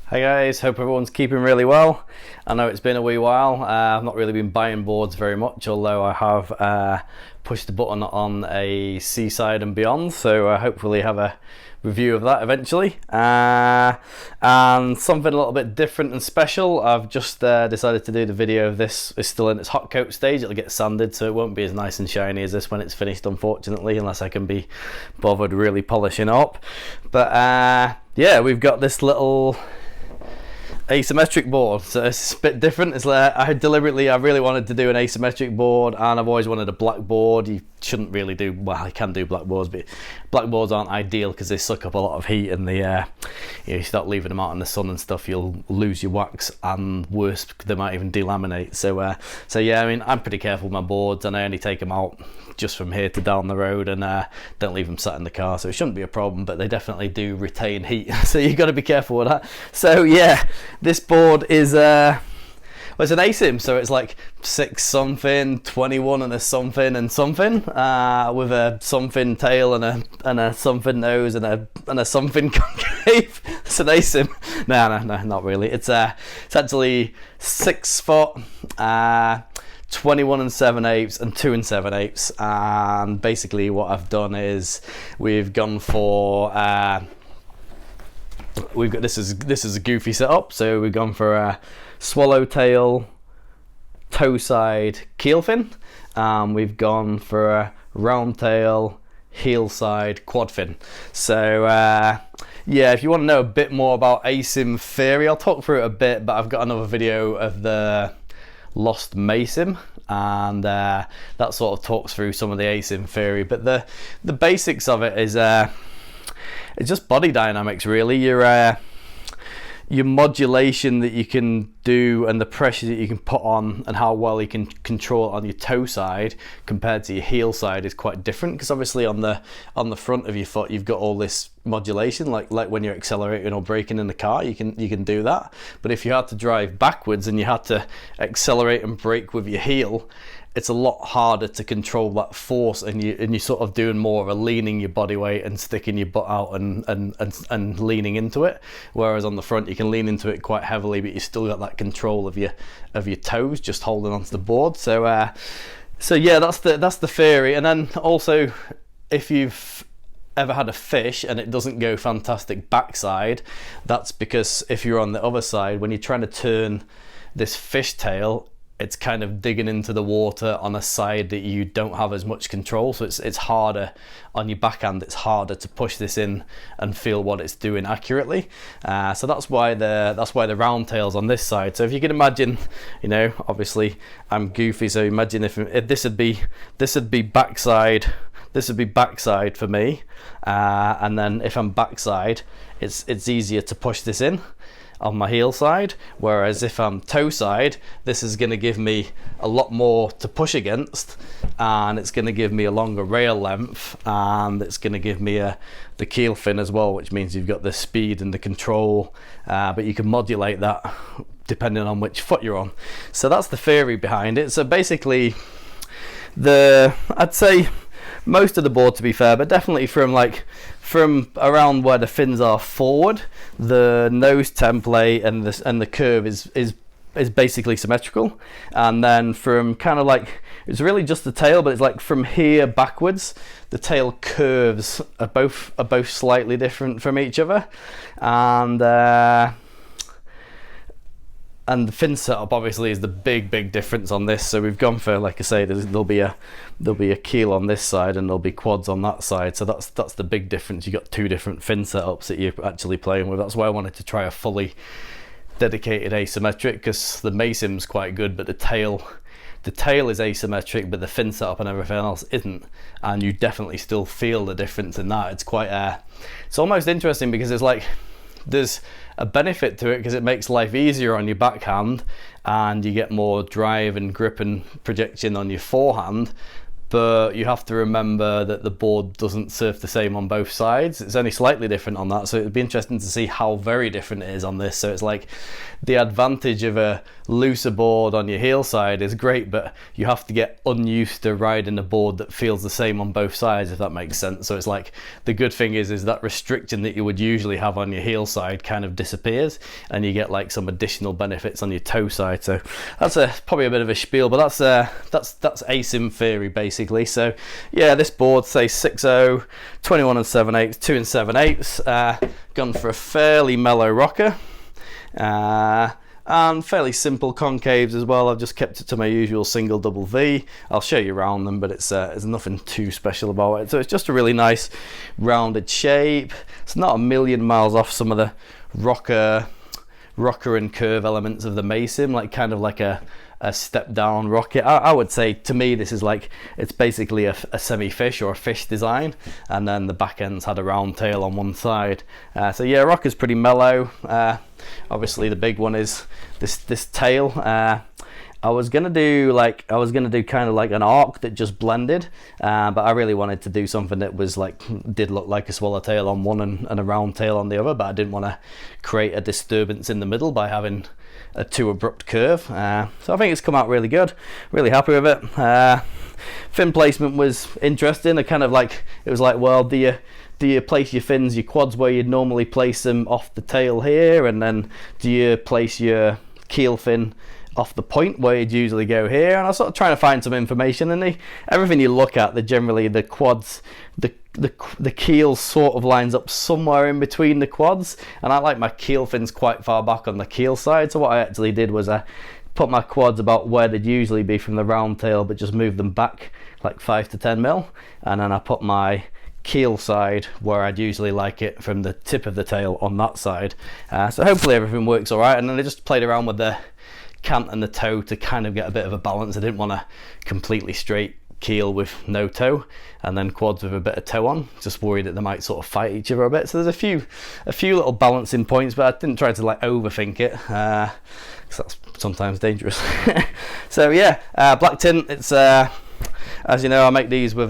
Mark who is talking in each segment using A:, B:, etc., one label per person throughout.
A: Hi guys, hope everyone's keeping really well. I know it's been a wee while. I've not really been buying boards very much, although I have pushed the button on a Seaside and Beyond, so hopefully have a review of that eventually. And something a little bit different and special, I've just decided to do the video of this. It's still in its hot coat stage. It'll get sanded, so it won't be as nice and shiny as this when it's finished, unfortunately, unless I can be bothered really polishing up. But yeah, we've got this little asymmetric board, so it's a bit different. It's like I really wanted to do an asymmetric board, and I've always wanted a black board. You shouldn't really do, well, you can do black boards, but black boards aren't ideal because they suck up a lot of heat, and you start leaving them out in the sun and stuff, you'll lose your wax, and worse, they might even delaminate. So yeah, I mean, I'm pretty careful with my boards, and I only take them out just from here to down the road, and don't leave them sat in the car, so it shouldn't be a problem, but they definitely do retain heat, so you've got to be careful with that. So yeah, this board is well, it's an ASYM, so it's like 6 something, 21 and a something and something, with a something tail and a something nose and a something concave. It's an ASYM. No, not really. It's actually 6 foot, 21 and 7/8 and 2 and 7/8, and basically what I've done is we've gone for we've got this is a goofy setup, so we've gone for a swallowtail toe side keel fin, we've gone for a round tail heel side quad fin. So yeah, if you want to know a bit more about ASYM theory, I'll talk through it a bit, but I've got another video of the Lost Masym, and that sort of talks through some of the ASYM theory, but the basics of it is it's just body dynamics, really. Your modulation that you can do and the pressure that you can put on and how well you can control it on your toe side compared to your heel side is quite different, because obviously on the front of your foot you've got all this modulation, like when you're accelerating or braking in the car, you can do that. But if you had to drive backwards and you had to accelerate and brake with your heel, it's a lot harder to control that force, and you're sort of doing more of a leaning your body weight and sticking your butt out and leaning into it. Whereas on the front you can lean into it quite heavily, but you still got that control of your toes just holding onto the board. So yeah, that's the theory. And then also, if you've ever had a fish and it doesn't go fantastic backside, that's because if you're on the other side, when you're trying to turn this fish tail, it's kind of digging into the water on a side that you don't have as much control, so it's harder on your backhand. It's harder to push this in and feel what it's doing accurately. So that's why the round tail's on this side. So if you can imagine, obviously I'm goofy, so imagine if this would be backside. This would be backside for me, and then if I'm backside, it's easier to push this in on my heel side, whereas if I'm toe side, this is going to give me a lot more to push against, and it's going to give me a longer rail length, and it's going to give me the keel fin as well, which means you've got the speed and the control, but you can modulate that depending on which foot you're on. So that's the theory behind it. So basically, I'd say most of the board, to be fair, but definitely from around where the fins are forward, the nose template and the curve is basically symmetrical, and then from kind of like, it's really just the tail, but it's like from here backwards, the tail curves are both slightly different from each other, and the fin setup obviously is the big difference on this. So we've gone for, like I say, there'll be a keel on this side and there'll be quads on that side. So that's the big difference. You got 2 different fin setups that you're actually playing with. That's why I wanted to try a fully dedicated asymmetric, because the Masym's quite good, but the tail is asymmetric, but the fin setup and everything else isn't, and you definitely still feel the difference in that. It's quite it's almost interesting, because it's like there's a benefit to it because it makes life easier on your backhand and you get more drive and grip and projection on your forehand, but you have to remember that the board doesn't surf the same on both sides. It's only slightly different on that, so it'd be interesting to see how very different it is on this. So it's like the advantage of a looser board on your heel side is great, but you have to get unused to riding a board that feels the same on both sides, if that makes sense. So it's like the good thing is that restriction that you would usually have on your heel side kind of disappears, and you get like some additional benefits on your toe side. So that's probably a bit of a spiel, but that's ASYM theory basically. So yeah, this board, say 6.0, 21 and 7/8, 2 and 7/8, gone for a fairly mellow rocker, and fairly simple concaves as well. I've just kept it to my usual single double V. I'll show you around them, but it's there's nothing too special about it. So it's just a really nice rounded shape. It's not a million miles off some of the rocker and curve elements of the ASYM, like kind of like a step down rocket. I would say, to me, this is like, it's basically a semi-fish or a fish design, and then the back end's had a round tail on one side. So yeah, rocker's pretty mellow. Obviously the big one is this tail. I was gonna do kind of like an arc that just blended, but I really wanted to do something that was like, did look like a swallowtail on one and a round tail on the other, but I didn't want to create a disturbance in the middle by having a too abrupt curve. So I think it's come out really good, really happy with it. Fin placement was interesting. It was like, well, do you place your fins, your quads, where you'd normally place them off the tail here, and then do you place your keel fin off the point where you'd usually go here? And I was sort of trying to find some information, and everything you look at, generally the quads, the keel sort of lines up somewhere in between the quads, and I like my keel fins quite far back on the keel side. So what I actually did was I put my quads about where they'd usually be from the round tail, but just moved them back like 5 to 10 mil, and then I put my keel side where I'd usually like it from the tip of the tail on that side. So hopefully everything works all right. And then I just played around with the cant and the toe to kind of get a bit of a balance. I didn't want a completely straight keel with no toe and then quads with a bit of toe on. Just worried that they might sort of fight each other a bit. So there's a few little balancing points, but I didn't try to like overthink it, because that's sometimes dangerous. So yeah, black tint. It's as you know, I make these with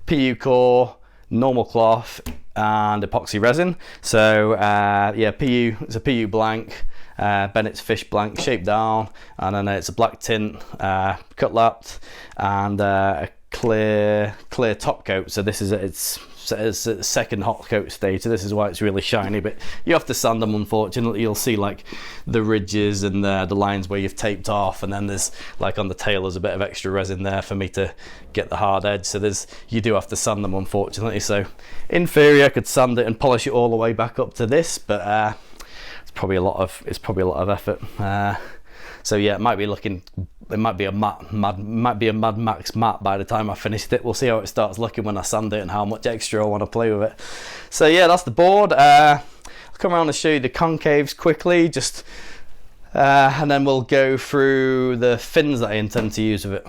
A: PU core, normal cloth, and epoxy resin. So yeah, it's a PU blank, Bennett's fish blank, shaped down, and then it's a black tint, cut lapped, and a clear top coat. So this is it's a second hot coat stage, so this is why it's really shiny, but you have to sand them. Unfortunately, you'll see like the ridges and the lines where you've taped off, and then there's like on the tail there's a bit of extra resin there for me to get the hard edge, so you do have to sand them, unfortunately. So in theory I could sand it and polish it all the way back up to this, but it's probably a lot of effort. So yeah, it might be a Mad Max matte by the time I finished it. We'll see how it starts looking when I sand it and how much extra I want to play with it. So yeah, that's the board. I'll come around and show you the concaves quickly, just and then we'll go through the fins that I intend to use with it.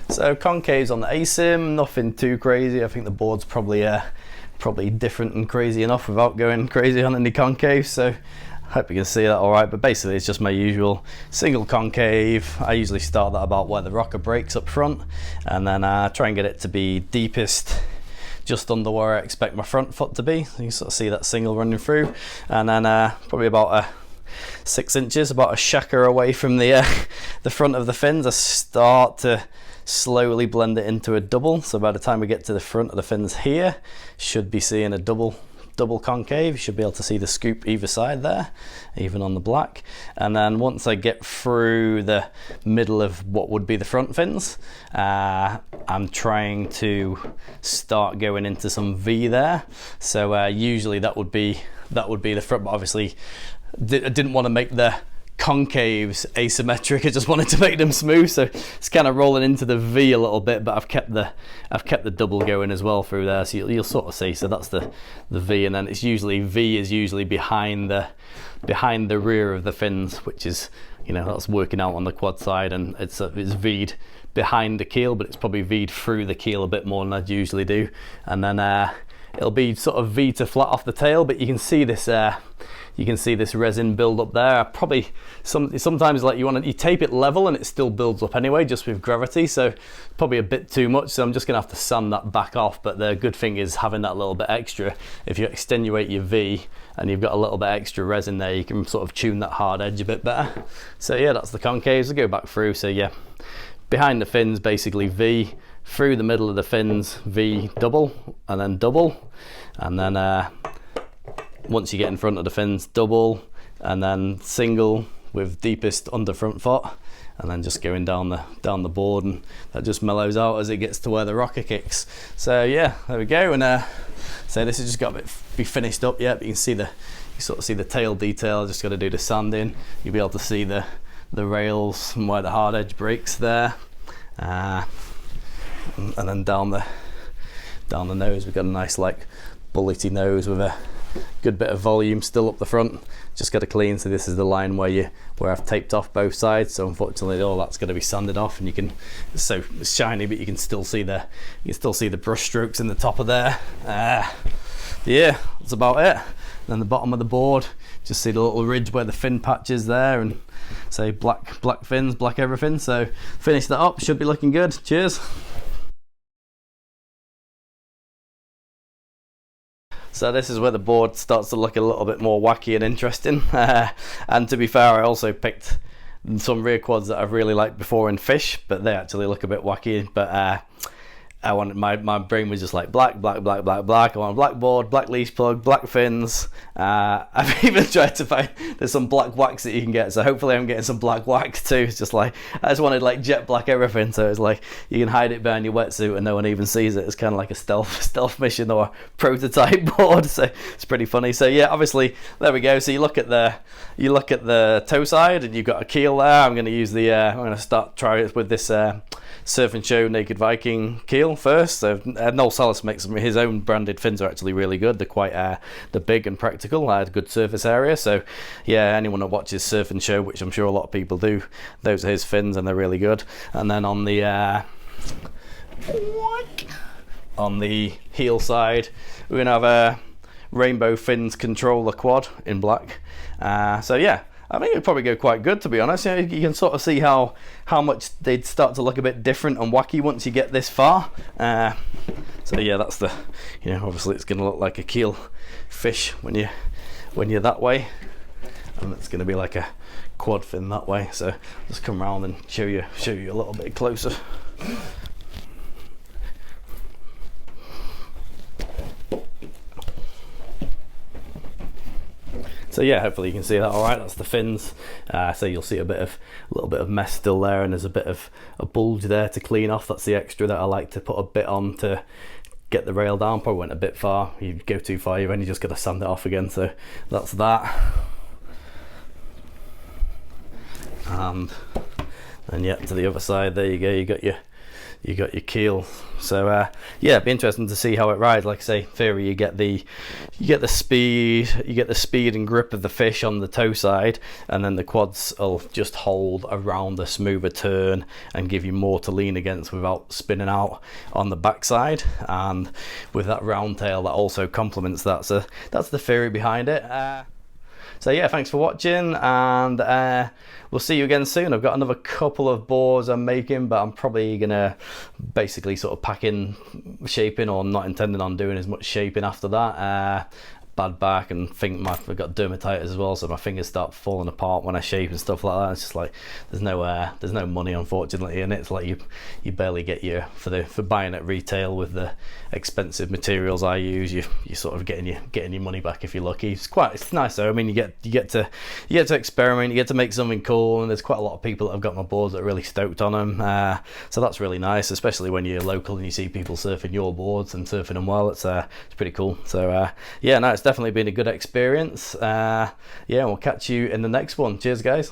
A: So concaves on the ASYM, nothing too crazy. I think the board's probably different and crazy enough without going crazy on any concave, so I hope you can see that all right. But basically it's just my usual single concave. I usually start that about where the rocker breaks up front, and then try and get it to be deepest just under where I expect my front foot to be. You can sort of see that single running through, and then probably about 6 inches, about a shaker away from the front of the fins, I start to slowly blend it into a double. So by the time we get to the front of the fins here, should be seeing a double concave. You should be able to see the scoop either side there, even on the black. And then once I get through the middle of what would be the front fins, I'm trying to start going into some V there. So usually that would be the front, but obviously I didn't want to make the concaves asymmetric. I just wanted to make them smooth, so it's kind of rolling into the V a little bit, but I've kept the double going as well through there, so you'll sort of see. So that's the V, and then it's usually V is usually behind the rear of the fins, which is, you know, that's working out on the quad side, and it's V'd behind the keel, but it's probably V'd through the keel a bit more than I'd usually do. And then it'll be sort of V to flat off the tail, but you can see this resin build up there. Probably sometimes like you tape it level and it still builds up anyway, just with gravity, so probably a bit too much, so I'm just gonna have to sand that back off. But the good thing is having that little bit extra, if you extenuate your V and you've got a little bit extra resin there, you can sort of tune that hard edge a bit better. So yeah, that's the concaves. I'll go back through. So yeah, behind the fins basically V, through the middle of the fins V double, and then double, and then once you get in front of the fins, double, and then single with deepest under front foot, and then just going down the board, and that just mellows out as it gets to where the rocker kicks. So yeah, there we go. And so this has just got to be finished up yet, but you can see you sort of see the tail detail. Just got to do the sanding. You'll be able to see the rails and where the hard edge breaks there, and then down the nose we've got a nice like bullety nose with a good bit of volume still up the front. Just got to clean. So this is the line where I've taped off both sides, so unfortunately all that's going to be sanded off, and you can, so it's shiny, but you can still see the brush strokes in the top of there. Yeah, that's about it. Then the bottom of the board, just see the little ridge where the fin patch is there, and say black fins, black everything. So finish that up, should be looking good. Cheers. So this is where the board starts to look a little bit more wacky and interesting. And to be fair, I also picked some rear quads that I've really liked before in fish, but they actually look a bit wacky. But I wanted, my brain was just like black. I want a black board, black leash plug, black fins. I've even tried to find, there's some black wax that you can get, so hopefully I'm getting some black wax too. It's just like, I just wanted like jet black everything, so it's like you can hide it behind your wetsuit and no one even sees it. It's kind of like a stealth mission or a prototype board, so it's pretty funny. So yeah, obviously there we go. So you look at the toe side and you've got a keel there. I'm going to use I'm going to start trying it with this Surf and Show Naked Viking keel first. So Noel Salas makes his own branded fins, are actually really good. They're quite they're big and practical, good surface area. So yeah, anyone that watches Surf and Show, which I'm sure a lot of people do, those are his fins and they're really good. And then on the heel side, we're gonna have a Rainbow Fins Controller quad in black. So yeah, I think it'd probably go quite good, to be honest. You know, you can sort of see how much they'd start to look a bit different and wacky once you get this far. So yeah, that's the, you know, obviously it's going to look like a keel fish when you're that way, and it's going to be like a quad fin that way. So just come around and show you a little bit closer. So yeah, hopefully you can see that all right. That's the fins. So you'll see a little bit of mess still there, and there's a bit of a bulge there to clean off. That's the extra that I like to put a bit on to get the rail down. Probably went a bit far. You go too far, you've only just got to sand it off again. So that's that. And yeah, to the other side, there you go. You got your keel. So yeah, it'd be interesting to see how it rides. Like I say, in theory, you get the speed and grip of the fish on the toe side, and then the quads will just hold around the smoother turn and give you more to lean against without spinning out on the backside. And with that round tail, that also complements that. So that's the theory behind it. So yeah, thanks for watching, and we'll see you again soon. I've got another couple of boards I'm making, but I'm probably gonna basically sort of pack in shaping, or not intending on doing as much shaping after that. Bad back, and I've got dermatitis as well, so my fingers start falling apart when I shape and stuff like that. It's just like there's no money, unfortunately, and it's like you barely get for buying at retail with the expensive materials I use. You sort of getting your money back if you're lucky. It's nice though. I mean, you get to experiment, you get to make something cool, and there's quite a lot of people that have got my boards that are really stoked on them. So that's really nice, especially when you're local and you see people surfing your boards and surfing them well. It's pretty cool. So yeah, no, it's definitely been a good experience. Yeah, we'll catch you in the next one. Cheers, guys.